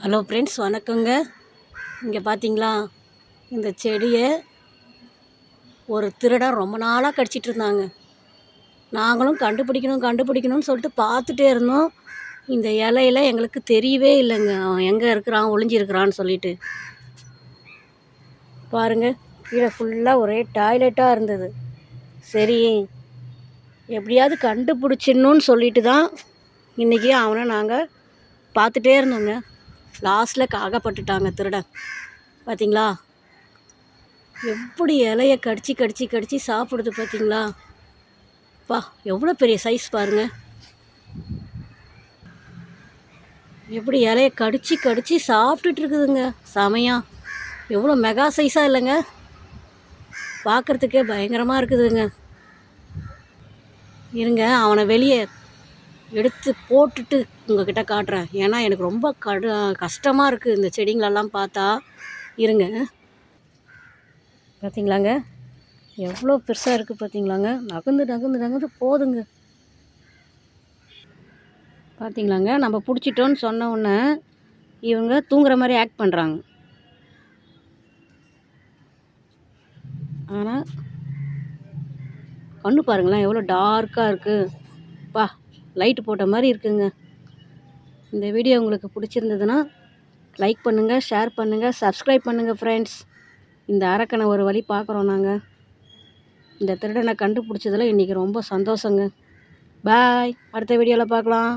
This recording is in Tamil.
ஹலோ ஃப்ரெண்ட்ஸ், வணக்கங்க. இங்கே பார்த்தீங்களா, இந்த செடியை ஒரு திருடன் ரொம்ப நாளாக கடிச்சிட்டு இருந்தாங்க. நாங்களும் கண்டுபிடிக்கணும்னு சொல்லிட்டு பார்த்துட்டே இருந்தோம். இந்த இலையில எங்களுக்கு தெரியவே இல்லைங்க, அவன் எங்கே இருக்கிறான், ஒளிஞ்சிருக்கிறான்னு சொல்லிட்டு. பாருங்கள், கீழே ஃபுல்லாக ஒரே டாய்லெட்டாக இருந்தது. சரி, எப்படியாவது கண்டுபிடிச்சிடணுன்னு சொல்லிட்டு தான் இன்றைக்கி அவனை நாங்கள் பார்த்துட்டே இருந்தோங்க. லாஸ்ட்டில் அகப்பட்டுட்டாங்க திருடன். பார்த்தீங்களா, எப்படி இலையை கடிச்சு சாப்பிடுது பார்த்தீங்களா? பா, எவ்வளோ பெரிய சைஸ் பாருங்கள். எப்படி இலையை கடிச்சு சாப்பிட்டுட்டு இருக்குதுங்க. செமையா, எவ்வளோ மெகா சைஸாக இல்லைங்க, பார்க்குறதுக்கே பயங்கரமாக இருக்குதுங்க. இருங்க, அவனை வெளியே எடுத்து போட்டுட்டு உங்ககிட்ட காட்டுறேன். ஏன்னா எனக்கு ரொம்ப கஷ்டமாக இருக்குது இந்த செடிங்களெல்லாம் பார்த்தா. இருங்க, பார்த்தீங்களாங்க, எவ்வளோ பெருசாக இருக்குது பார்த்தீங்களாங்க. நகர்ந்து போதுங்க. பார்த்தீங்களாங்க, நம்ம பிடிச்சிட்டோன்னு சொன்ன உடனே இவங்க தூங்குற மாதிரி ஆக்ட் பண்ணுறாங்க. ஆனால் கண்ணு பாருங்களேன், எவ்வளோ டார்க்காக இருக்குது. பா, லைட்டு போட்ட மாதிரி இருக்குங்க. இந்த வீடியோ உங்களுக்கு பிடிச்சிருந்ததுன்னா லைக் பண்ணுங்கள், ஷேர் பண்ணுங்கள், சப்ஸ்கிரைப் பண்ணுங்கள் ஃப்ரெண்ட்ஸ். இந்த அரக்கனை ஒரு வழி பார்க்குறோம் நாங்கள். இந்த திருடனை கண்டுபிடிச்சதில் இன்றைக்கி ரொம்ப சந்தோஷங்க. பாய், அடுத்த வீடியோவில் பார்க்கலாம்.